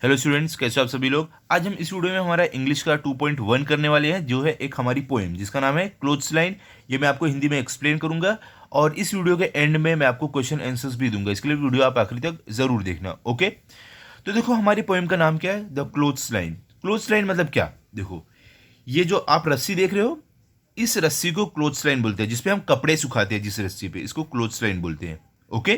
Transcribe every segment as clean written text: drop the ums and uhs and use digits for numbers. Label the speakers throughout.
Speaker 1: Hello students, कैसे हो आप सभी लोग। आज हम इस वीडियो में हमारा इंग्लिश का 2.1 करने वाले हैं, जो है एक हमारी पोएम जिसका नाम है क्लोथ्स लाइन। ये मैं आपको हिंदी में एक्सप्लेन करूंगा और इस वीडियो के एंड में मैं आपको क्वेश्चन आंसर्स भी दूंगा। इसके लिए वीडियो आप आखिरी तक जरूर देखना। ओके, तो देखो हमारी पोएम का नाम क्या है, the clothes line. Clothes line मतलब क्या, देखो ये जो आप रस्सी देख रहे हो, इस रस्सी को क्लोथ्स लाइन बोलते हैं। जिसपे हम कपड़े सुखाते हैं, जिस रस्सी पे, इसको क्लोथ्स लाइन बोलते हैं। ओके,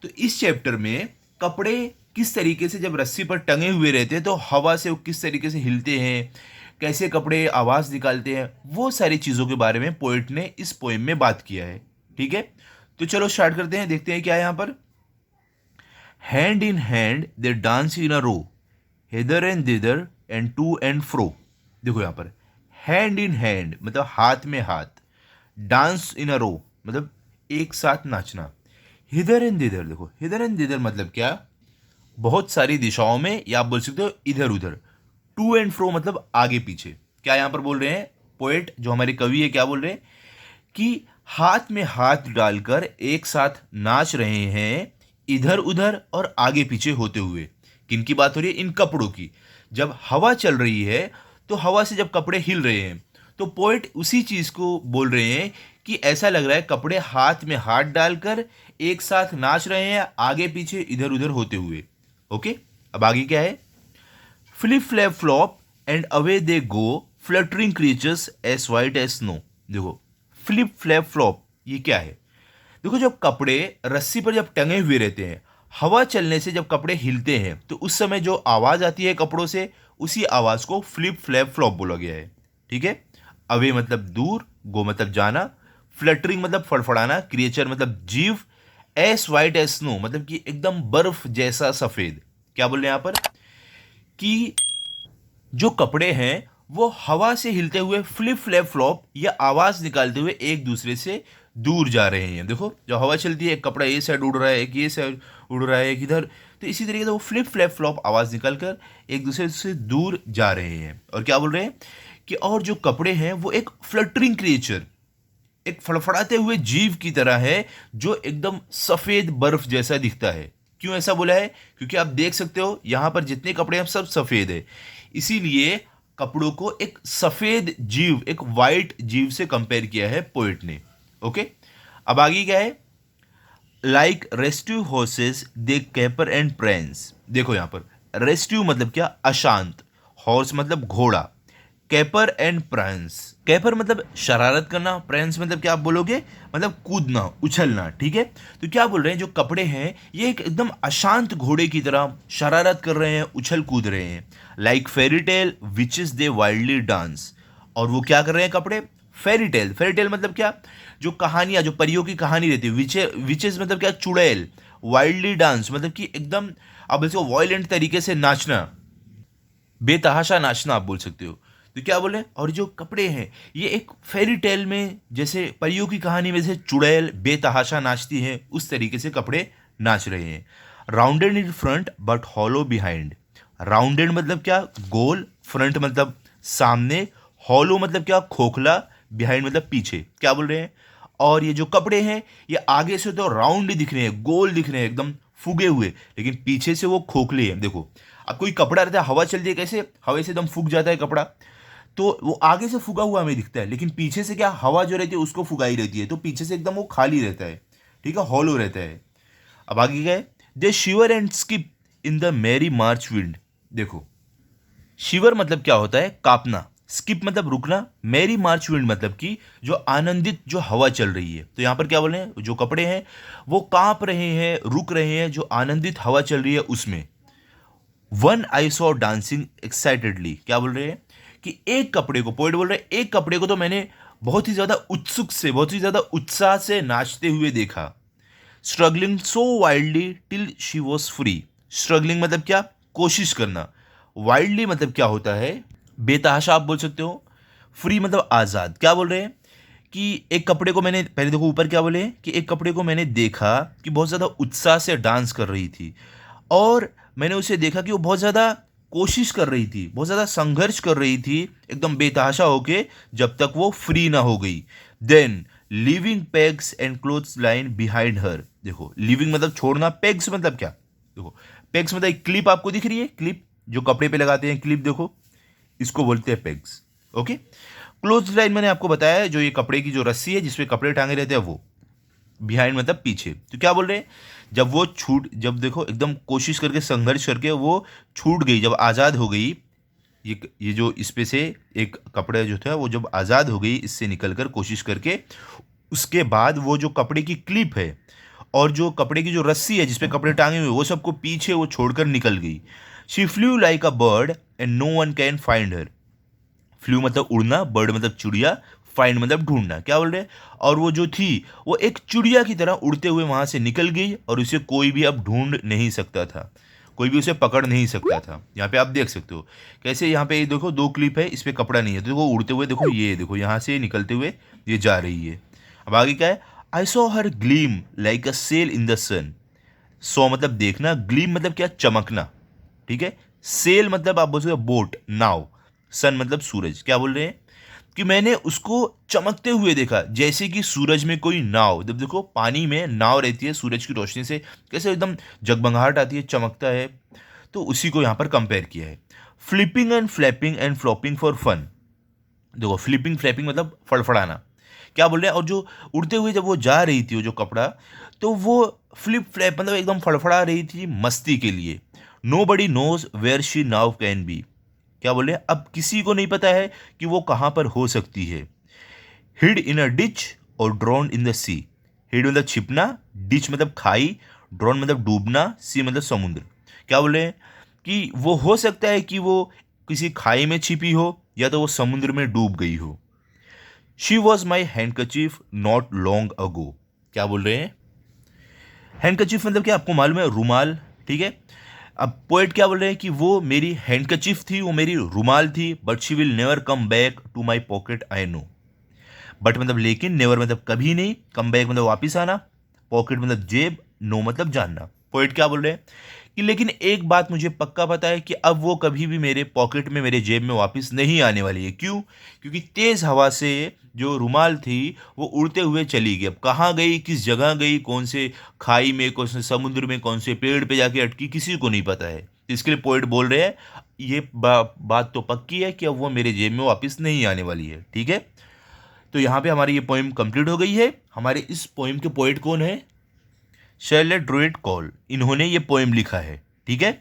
Speaker 1: तो इस चैप्टर में कपड़े किस तरीके से जब रस्सी पर टंगे हुए रहते हैं तो हवा से वो किस तरीके से हिलते हैं, कैसे कपड़े आवाज़ निकालते हैं, वो सारी चीज़ों के बारे में पोएट ने इस पोएम में बात किया है। ठीक है, तो चलो स्टार्ट करते हैं, देखते हैं क्या है यहाँ पर। Hand in hand they dance in a row, hither and thither and to and fro. देखो यहाँ पर हैंड इन हैंड मतलब हाथ में हाथ, डांस इन अ रो मतलब एक साथ नाचना, हिदर एंड दिदर, देखो हिदर एंड दिदर मतलब क्या, बहुत सारी दिशाओं में, या आप बोल सकते हो इधर उधर। टू एंड फ्रो मतलब आगे पीछे। क्या यहां पर बोल रहे हैं पोएट, जो हमारे कवि है, क्या बोल रहे हैं कि हाथ में हाथ डालकर एक साथ नाच रहे हैं, इधर उधर और आगे पीछे होते हुए। किन की बात हो रही है, इन कपड़ों की। जब हवा चल रही है तो हवा से जब कपड़े हिल रहे हैं तो पोएट उसी चीज को बोल रहे हैं कि ऐसा लग रहा है कपड़े हाथ में हाथ डालकर एक साथ नाच रहे हैं, आगे पीछे इधर उधर होते हुए। ओके, अब आगे क्या है, flip flap flop and away they go, fluttering creatures S white S snow. देखो फ्लिप फ्लैप फ्लॉप ये क्या है, देखो जब कपड़े रस्सी पर जब टंगे हुए रहते हैं, हवा चलने से जब कपड़े हिलते हैं तो उस समय जो आवाज़ आती है कपड़ों से, उसी आवाज़ को फ्लिप फ्लैप फ्लॉप बोला गया है। ठीक है, अवे मतलब दूर, गो मतलब जाना, फ्लटरिंग मतलब फड़फड़ाना, क्रिएचर मतलब जीव, एस वाइट एस स्नो मतलब कि एकदम बर्फ जैसा सफ़ेद। क्या बोल रहे हैं यहाँ पर कि जो कपड़े हैं वो हवा से हिलते हुए फ्लिप फ्लैप फ्लॉप या आवाज निकालते हुए एक दूसरे से दूर जा रहे हैं। देखो जब हवा चलती है, एक कपड़ा ये साइड उड़ रहा है, एक ये साइड उड़ रहा है, एक इधर, तो इसी तरीके से वो फ्लिप फ्लैप फ्लॉप आवाज निकालकर एक दूसरे से दूर जा रहे हैं। और क्या बोल रहे हैं कि और जो कपड़े हैं वो एक फ्लटरिंग क्रिएचर, एक फड़फड़ाते हुए जीव की तरह है, जो एकदम सफेद बर्फ जैसा दिखता है। क्यों ऐसा बोला है, क्योंकि आप देख सकते हो यहां पर जितने कपड़े हैं सब सफेद है, इसीलिए कपड़ों को एक सफेद जीव, एक वाइट जीव से कंपेयर किया है पोएट ने। ओके, अब आगे क्या है, like rescue horses they caper and prance. देखो यहां पर रेस्क्यू मतलब क्या, अशांत, हॉर्स मतलब घोड़ा, कैपर एंड प्रेंस, कैपर मतलब शरारत करना, प्रेंस मतलब क्या आप बोलोगे, मतलब कूदना, उछलना। ठीक है, तो क्या बोल रहे हैं, जो कपड़े हैं ये एक एकदम अशांत घोड़े की तरह शरारत कर रहे हैं, उछल कूद रहे हैं। लाइक फेरी टेल विचेस दे वाइल्डली डांस, और वो क्या कर रहे हैं कपड़े, फेरी टेल, फेरी टेल मतलब क्या, जो कहानियां, जो परियों की कहानी रहती है, विचेस मतलब क्या, चुड़ैल, वाइल्डली डांस मतलब कि एकदम अब इसको वॉयलेंट तरीके से नाचना, बेतहाशा नाचना आप बोल सकते हो। तो क्या बोले, और जो कपड़े हैं ये एक फेरी टेल में, जैसे परियों की कहानी में जैसे चुड़ैल बेतहाशा नाचती है, उस तरीके से कपड़े नाच रहे हैं। Rounded in front but hollow behind, rounded मतलब क्या, गोल, फ्रंट मतलब सामने, हॉलो मतलब क्या, खोखला, बिहाइंड मतलब पीछे। क्या बोल रहे हैं, और ये जो कपड़े हैं ये आगे से तो राउंड दिख रहे हैं, गोल दिख रहे हैं, एकदम फूगे हुए, लेकिन पीछे से वो खोखले हैं। देखो अब कोई कपड़ा रहता है, हवा चलती है, कैसे हवा से एकदम फूक जाता है कपड़ा, तो वो आगे से फूगा हुआ हमें दिखता है, लेकिन पीछे से क्या, हवा जो रहती है उसको फुगाई रहती है, तो पीछे से एकदम वो खाली रहता है। ठीक है, हॉलो रहता है। अब आगे क्या है, they shiver and skip in the merry march wind. देखो शिवर मतलब क्या होता है, कांपना, स्किप मतलब रुकना, मैरी मार्च विंड मतलब कि जो आनंदित जो हवा चल रही है। तो यहां पर क्या बोले हैं, जो कपड़े हैं वो कांप रहे हैं, रुक रहे हैं, जो आनंदित हवा चल रही है उसमें। One I saw dancing excitedly, क्या बोल रहे हैं कि एक कपड़े को, पोएट बोल रहे हैं एक कपड़े को तो मैंने बहुत ही ज्यादा उत्सुक से, बहुत ही ज्यादा उत्साह से नाचते हुए देखा। Struggling so wildly till she was free, struggling मतलब क्या, कोशिश करना, वाइल्डली मतलब क्या होता है, बेतहाशा आप बोल सकते हो, फ्री मतलब आज़ाद। क्या बोल रहे हैं कि एक कपड़े को मैंने, पहले देखो ऊपर क्या बोले कि एक कपड़े को मैंने देखा कि बहुत ज़्यादा उत्साह से डांस कर रही थी, और मैंने उसे देखा कि वो बहुत ज़्यादा कोशिश कर रही थी, बहुत ज़्यादा संघर्ष कर रही थी, एकदम बेतहाशा होके, जब तक वो फ्री ना हो गई। Then living pegs and clothes line behind her. देखो लिविंग मतलब छोड़ना, पेग्स मतलब क्या, देखो पेग्स मतलब क्लिप आपको दिख रही है, क्लिप जो कपड़े पे लगाते हैं, क्लिप देखो, इसको बोलते हैं पेग्स। ओके, क्लोज लाइन मैंने आपको बताया है, जो ये कपड़े की जो रस्सी है जिसपे कपड़े टांगे रहते हैं वो, बिहाइंड मतलब पीछे। तो क्या बोल रहे हैं, जब वो जब देखो एकदम कोशिश करके संघर्ष करके वो छूट गई, जब आज़ाद हो गई, ये जो इस पे से एक कपड़े जो था वो जब आज़ाद हो गई इससे निकलकर कोशिश करके, उसके बाद वो जो कपड़े की क्लिप है और जो कपड़े की जो रस्सी है जिसपे कपड़े टांगे हुए वो सबको पीछे वो छोड़कर निकल गई। She flew like a bird and no one can find her. Flew मतलब उड़ना, बर्ड मतलब चिड़िया, फाइंड मतलब ढूंढना। क्या बोल रहे हैं, और वो जो थी वो एक चिड़िया की तरह उड़ते हुए वहां से निकल गई और उसे कोई भी अब ढूंढ नहीं सकता था, कोई भी उसे पकड़ नहीं सकता था। यहाँ पे आप देख सकते हो कैसे, यहाँ पे देखो दो क्लिप है, इस पे कपड़ा नहीं है, तो देखो उड़ते हुए, देखो ये देखो यहाँ से निकलते हुए ये जा रही है। अब आगे क्या है, I saw her gleam like a sail in the sun. Saw मतलब देखना, ग्लीम मतलब क्या, चमकना, ठीक है। सेल मतलब आप बोल सकते हो बोट, नाव। सन मतलब सूरज। क्या बोल रहे हैं कि मैंने उसको चमकते हुए देखा, जैसे कि सूरज में कोई नाव, जब देखो पानी में नाव रहती है सूरज की रोशनी से कैसे एकदम जगमगाहट आती है, चमकता है, तो उसी को यहाँ पर कंपेयर किया है। Flipping and flapping and flopping for fun. देखो फ्लिपिंग फ्लैपिंग मतलब फड़फड़ाना। क्या बोल रहे हैं, और जो उड़ते हुए जब वो जा रही थी वो जो कपड़ा, तो वो फ्लिप फ्लैप मतलब एकदम फड़फड़ा रही थी मस्ती के लिए। Nobody knows where she now can be. क्या बोल रहे हैं, अब किसी को नहीं पता है कि वो कहाँ पर हो सकती है। हिड इन अ डिच और drowned in the sea. Hid मतलब छिपना, डिच मतलब खाई, ड्रोन मतलब डूबना, सी मतलब समुद्र। क्या बोल रहे हैं कि वो हो सकता है कि वो किसी खाई में छिपी हो या तो वो समुद्र में डूब गई हो। She was my handkerchief not long ago. क्या बोल रहे हैं, हैंडकचीफ मतलब क्या आपको मालूम है, रुमाल, ठीक है। अब पोएट क्या बोल रहे हैं कि वो मेरी हैंडकचीफ थी, वो मेरी रुमाल थी, but she will never come back to my pocket I know. But मतलब लेकिन, नेवर मतलब कभी नहीं, कम बैक मतलब वापिस आना, पॉकेट मतलब जेब, नो मतलब जानना। पोएट क्या बोल रहे हैं कि लेकिन एक बात मुझे पक्का पता है कि अब वो कभी भी मेरे पॉकेट में, मेरे जेब में वापस नहीं आने वाली है। क्यों, क्योंकि तेज हवा से जो रुमाल थी वो उड़ते हुए चली गई। अब कहाँ गई, किस जगह गई, कौन से खाई में, कौन से समुद्र में, कौन से पेड़ पे जाके अटकी, किसी को नहीं पता है। इसके लिए पोएट बोल रहे हैं ये बात तो पक्की है कि अब वो मेरे जेब में वापस नहीं आने वाली है, ठीक है। तो यहाँ पे हमारी ये पोइम कंप्लीट हो गई है। हमारे इस पोइम के पोएट कौन है, शर्लेट ड्रूइट कॉल, इन्होंने ये पोएम लिखा है, ठीक है।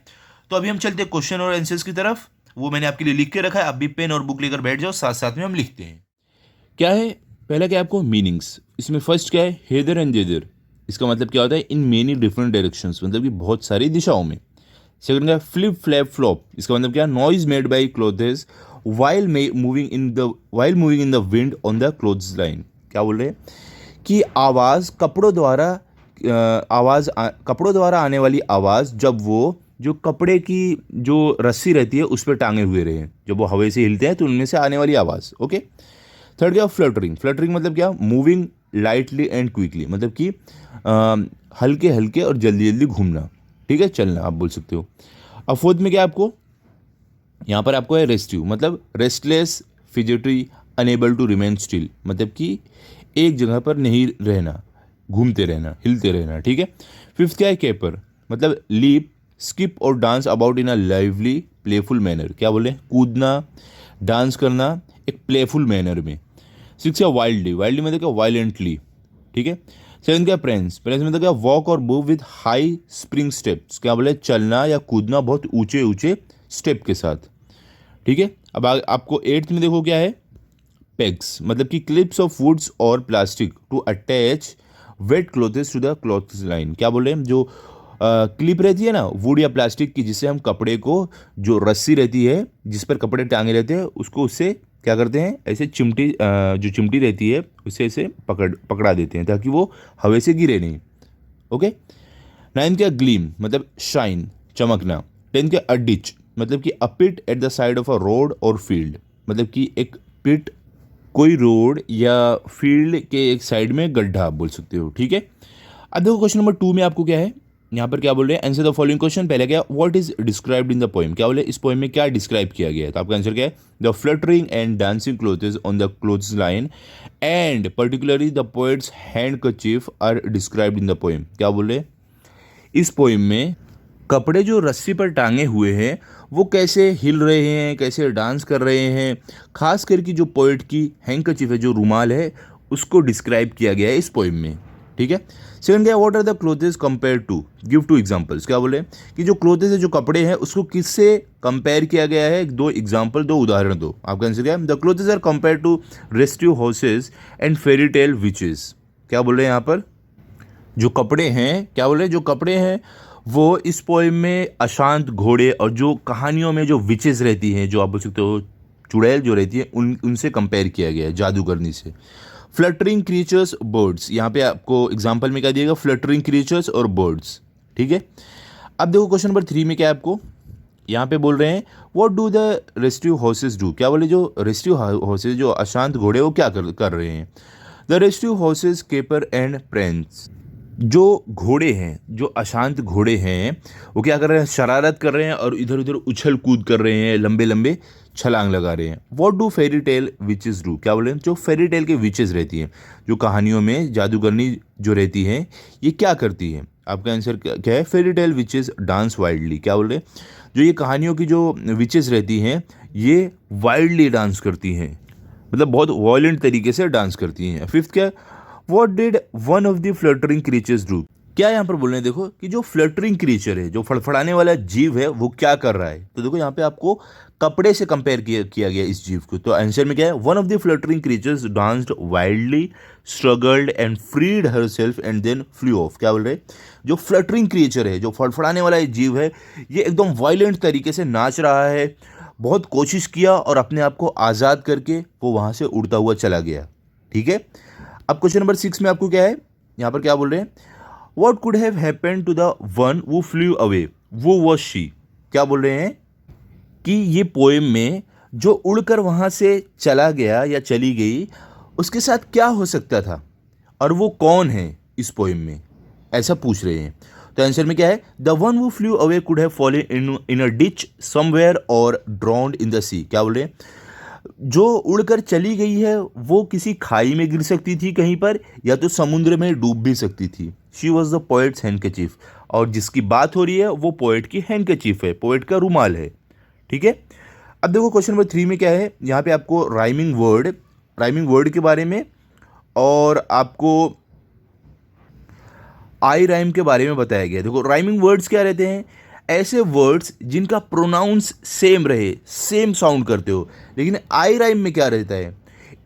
Speaker 1: तो अभी हम चलते हैं क्वेश्चन और आंसर्स की तरफ, वो मैंने आपके लिए लिख के रखा है, आप भी पेन और बुक लेकर बैठ जाओ, साथ साथ में हम लिखते हैं। क्या है, पहला क्या है आपको मीनिंग्स, इसमें फर्स्ट क्या है, हेदर एंड जेदर, इसका मतलब क्या होता है, इन मेनी डिफरेंट डायरेक्शंस, मतलब कि बहुत सारी दिशाओं में। सेकंड क्या है, फ्लिप फ्लैप फ्लॉप, इसका मतलब क्या, noise made by clothes while moving in the wind on the clothes line. क्या बोल रहे हैं कि आवाज़ कपड़ों द्वारा आने वाली आवाज़, जब वो जो कपड़े की जो रस्सी रहती है उस पर टांगे हुए रहे, जब वो हवा से हिलते हैं तो उनमें से आने वाली आवाज़। ओके। थर्ड क्या, फ्लटरिंग, फ्लटरिंग मतलब क्या, मूविंग लाइटली एंड क्विकली, मतलब कि हल्के हल्के और जल्दी जल्दी घूमना, ठीक है, चलना आप बोल सकते हो। अब फोर्थ में क्या आपको, यहाँ पर आपको है रेस्टिव, मतलब रेस्टलेस, फिजिटरी, अनेबल टू रिमेन स्टिल, मतलब कि एक जगह पर नहीं रहना, घूमते रहना, हिलते रहना, ठीक है। फिफ्थ क्या है, कैपर, मतलब लीप, स्किप और dance about in a lively playful manner. क्या बोले, कूदना, डांस करना एक प्लेफुल मैनर में। सिक्स क्या, वाइल्डली, वाइल्डली मतलब क्या, वायलेंटली, ठीक है। सेवन क्या, प्रेंस, प्रेंस मतलब क्या, वॉक और move with high spring steps. क्या बोले, चलना या कूदना बहुत ऊंचे ऊंचे स्टेप के साथ, ठीक है। अब आपको एट्थ में देखो क्या है, पेग्स, मतलब कि क्लिप्स ऑफ वुड्स और plastic to attach wet clothes to the clothes line. क्या बोल रहे हैं, जो क्लिप रहती है ना वुड या प्लास्टिक की, जिससे हम कपड़े को, जो रस्सी रहती है जिस पर कपड़े टांगे रहते हैं उसको, उससे क्या करते हैं, ऐसे चिमटी, जो चिमटी रहती है उससे ऐसे पकड़ा देते हैं ताकि वो हवा से गिरे नहीं। ओके। नाइन्थ क्या, ग्लीम, मतलब शाइन, चमकना। टेंथ क्या, अ डिच, मतलब कि a pit at the side of a road और फील्ड, मतलब कि एक पिट, कोई रोड या फील्ड के एक साइड में गड्ढा आप बोल सकते हो, ठीक है। अब देखो क्वेश्चन नंबर 2 में आपको क्या है, यहाँ पर क्या बोल रहे हैं, आंसर द फॉलोइंग क्वेश्चन। पहले क्या, what is described in the poem, क्या बोले इस पोएम में क्या डिस्क्राइब किया गया है, तो आपका आंसर क्या है, the fluttering and dancing clothes on the clothes line and particularly the poet's handkerchief are described in the poem. क्या बोल रहे हैं, इस पोएम में कपड़े जो रस्सी पर टांगे हुए हैं वो कैसे हिल रहे हैं, कैसे डांस कर रहे हैं, खास करके जो पोएट की हैंकरचीफ है, जो रुमाल है, उसको डिस्क्राइब किया गया है इस पोइम में। ठीक है। सेकंड क्या, what are the clothes compare to, give two examples. क्या बोले कि जो क्लोथेस है, जो कपड़े हैं, उसको किससे कंपेयर किया गया है, दो एग्जांपल, दो उदाहरण दो। आपका आंसर क्या है, the clothes are compare to rescue horses and fairy tale witches. क्या बोल रहे हैं यहाँ पर, जो कपड़े हैं, क्या बोल रहे हैं, जो कपड़े हैं वो इस पोएम में अशांत घोड़े और जो कहानियों में जो विचेस रहती हैं, जो आप बोल सकते हो चुड़ैल जो रहती है, उनसे कंपेयर किया गया है, जादूगरनी से। फ्लटरिंग क्रीचर्स, बर्ड्स, यहाँ पे आपको एग्जाम्पल में क्या दिएगा, फ्लटरिंग क्रीचर्स और बर्ड्स। ठीक है। अब देखो क्वेश्चन नंबर 3 में क्या है, आपको यहाँ पे बोल रहे हैं what do the rescue horses do. क्या बोले, जो रेस्क्यू हॉर्सेस, जो अशांत घोड़े, वो क्या कर रहे हैं। The rescue horses caper and prance, जो घोड़े हैं, जो अशांत घोड़े हैं, वो क्या कर रहे हैं, शरारत कर रहे हैं और इधर उधर उछल कूद कर रहे हैं, लंबे लंबे छलांग लगा रहे हैं। What do Pheri tale witches do. क्या बोले, जो फेरी टेल के विचेस रहती हैं, जो कहानियों में जादूगरनी जो रहती हैं, ये क्या करती हैं। आपका आंसर क्या है, फेरी टेल विचेस डांस वाइल्डली। क्या बोल रहे हैं, जो ये कहानियों की जो विचेस रहती हैं, ये वाइल्डली डांस करती हैं, मतलब बहुत वॉयलेंट तरीके से डांस करती हैं। फिफ्थ क्या, what did one of the fluttering creatures do. क्या यहाँ पर बोल रहे हैं, देखो कि जो फ्लटरिंग क्रीचर है, जो फड़फड़ाने वाला जीव है, वो क्या कर रहा है। तो देखो यहाँ पे आपको कपड़े से कंपेयर किया गया इस जीव को। तो आंसर में क्या है, one of the fluttering creatures danced wildly, struggled and freed herself and then flew off. क्या बोल रहे हैं, जो फ्लटरिंग क्रीचर है, जो फड़फड़ाने वाला जीव है, ये एकदम वायलेंट तरीके से नाच रहा है, बहुत कोशिश किया और अपने आप को आज़ाद करके वो वहाँ से उड़ता हुआ चला गया। ठीक है। अब क्वेश्चन नंबर 6 में आपको क्या है, यहाँ पर क्या बोल रहे हैं, what could have happened to the one who flew away, वो वाज शी। क्या बोल रहे हैं कि ये पोएम में जो उड़कर वहाँ से चला गया या चली गई, उसके साथ क्या हो सकता था और वो कौन है इस पोएम में, ऐसा पूछ रहे हैं। तो आंसर में क्या है, the one who flew away could have fallen in a ditch somewhere और ड्रॉन्ड इन द सी। क्या बोल रहे हैं, जो उड़कर चली गई है वो किसी खाई में गिर सकती थी कहीं पर, या तो समुद्र में डूब भी सकती थी। She was the poet's handkerchief, और जिसकी बात हो रही है वो पोएट की हैंडकरचीफ है, पोएट का रुमाल है। ठीक है। अब देखो क्वेश्चन नंबर 3 में क्या है, यहाँ पे आपको राइमिंग वर्ड के बारे में और आपको आई राइम के बारे में बताया गया। देखो राइमिंग वर्ड्स क्या रहते हैं, ऐसे वर्ड्स जिनका प्रोनाउंस सेम रहे, सेम साउंड करते हो। लेकिन आई राइम में क्या रहता है,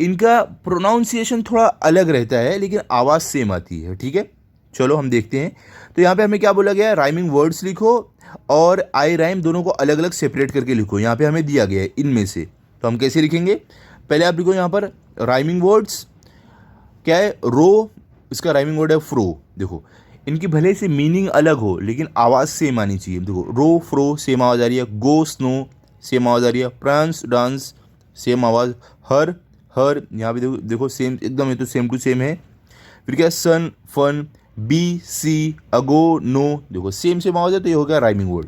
Speaker 1: इनका प्रोनाउंसिएशन थोड़ा अलग रहता है लेकिन आवाज़ सेम आती है। ठीक है, चलो हम देखते हैं। तो यहाँ पे हमें क्या बोला गया है, राइमिंग वर्ड्स लिखो और आई राइम दोनों को अलग अलग सेपरेट करके लिखो। यहाँ पे हमें दिया गया है इनमें से, तो हम कैसे लिखेंगे, पहले आप लिखो यहाँ पर राइमिंग वर्ड्स क्या है, रो, इसका राइमिंग वर्ड है फ्रो। देखो इनकी भले से मीनिंग अलग हो लेकिन आवाज़ सेम आनी चाहिए। देखो रो फ्रो सेम आवाज़ आ रही है, गो स्नो सेम आवाज़ आ रही है, प्रांस डांस सेम आवाज़, हर यहाँ पे देखो सेम एकदम, ये तो सेम टू सेम है। फिर क्या, सन fun, B C, ago no, देखो सेम आवाज़ है, तो ये हो गया राइमिंग वर्ड।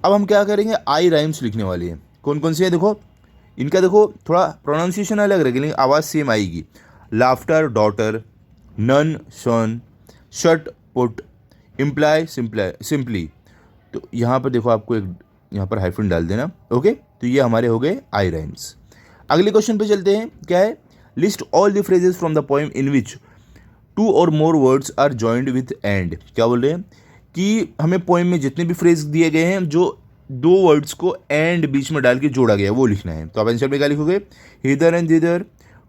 Speaker 1: अब हम क्या करेंगे, आई राइम्स लिखने वाले हैं। कौन कौन से हैं, देखो इनका देखो थोड़ा प्रोनाउंसिएशन अलग रहेगी लेकिन आवाज़ सेम आएगी। लाफ्टर डॉटर, नन सन, शट पुट, इम्प्लाई सिंपली। तो यहाँ पर देखो आपको एक यहाँ पर हाइफन डाल देना। ओके, तो ये हमारे हो गए आई राइम्स। अगले क्वेश्चन पे चलते हैं, क्या है, list all the phrases from the poem in which 2 or more words are joined with and. क्या बोल रहे हैं कि हमें पोएम में जितने भी फ्रेज दिए गए हैं जो 2 वर्ड्स को एंड बीच में डाल के जोड़ा गया है वो लिखना है। तो आप आंसर में क्या लिखोगे, hither and thither,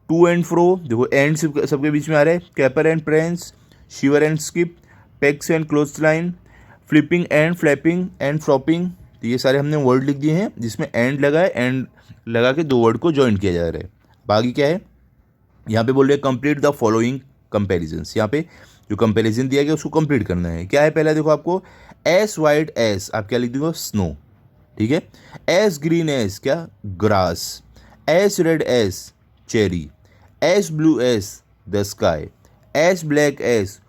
Speaker 1: to and fro, देखो एंड सबके बीच में आ रहा है, caper and prance, shiver and skip, pegs and cloth line, flipping and flapping and flopping. तो ये सारे हमने वर्ड लिख दिए हैं जिसमें एंड लगा है, एंड लगा के 2 वर्ड को जॉइन किया जा रहा है। बाकी क्या है, यहाँ पे बोल रहे हैं कंप्लीट द फॉलोइंग कंपेरिजन्स। यहाँ पे जो कंपेरिजन दिया गया उसको कंप्लीट करना है। क्या है, पहला देखो आपको एस वाइट एस, आप क्या लिख दोगे, स्नो। ठीक है, एस ग्रीन एस क्या, grass, as red as cherry, as blue as the sky, as black as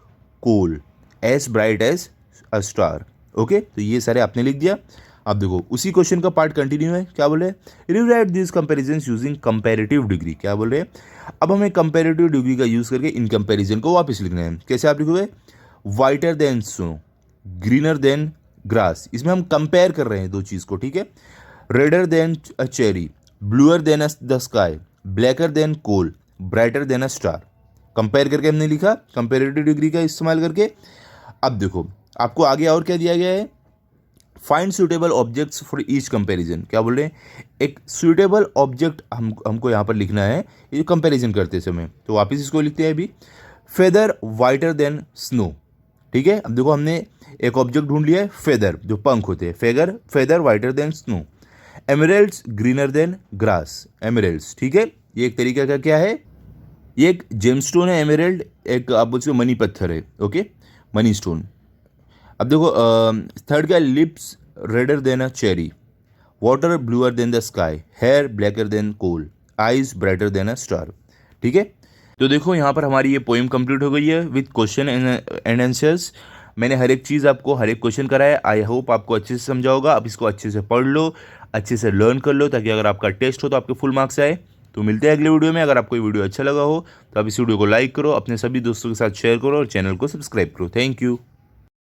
Speaker 1: coal, as bright as a star. Okay, तो ये सारे आपने लिख दिया। अब देखो उसी क्वेश्चन का पार्ट कंटिन्यू है। क्या बोल रहे हैं, rewrite this comparisons using comparative degree. क्या बोल रहे हैं, अब हमें कंपैरेटिव डिग्री का यूज़ करके इन कंपैरिजन को वापस लिखना है। कैसे आप लिखोगे, whiter than snow, greener than grass. इसमें हम कंपेयर कर रहे हैं दो चीज़ को, ठीक है। Redder than a cherry, bluer than the sky, blacker than coal, brighter than a star. Compare करके हमने लिखा, कंपेरेटिव डिग्री का इस्तेमाल करके। अब देखो आपको आगे और क्या दिया गया है, find suitable objects for each comparison. क्या बोल रहे हैं, एक सुटेबल ऑब्जेक्ट हमको यहाँ पर लिखना है ये कंपैरिजन करते समय। तो वापस इसको लिखते हैं अभी, फेदर वाइटर देन स्नो, ठीक है। अब देखो हमने एक ऑब्जेक्ट ढूंढ लिया है, फेदर जो पंख होते हैं, feather whiter than snow. Emeralds greener than grass, emeralds, ठीक है। ये एक तरीका का क्या है, ये एक जेमस्टोन है एमरेल्ड, एक आप बोल सकते हो मनी पत्थर है, ओके, मनी स्टोन। अब देखो थर्ड का, lips redder than a cherry, water bluer than the sky, hair blacker than coal, eyes brighter than a star, ठीक है। तो देखो यहाँ पर हमारी ये पोएम कंप्लीट हो गई है विथ क्वेश्चन एंड आंसर्स। मैंने हर एक चीज़ आपको, हर एक क्वेश्चन कराया। आई होप आपको अच्छे से समझा होगा। आप इसको अच्छे से पढ़ लो, अच्छे से लर्न कर लो, ताकि अगर आपका टेस्ट हो तो आपके फुल मार्क्स आए। तो मिलते हैं अगले वीडियो में। अगर आपको ये वीडियो अच्छा लगा हो तो आप इस वीडियो को लाइक करो, अपने सभी दोस्तों के साथ शेयर करो और चैनल को सब्सक्राइब करो। Thank you.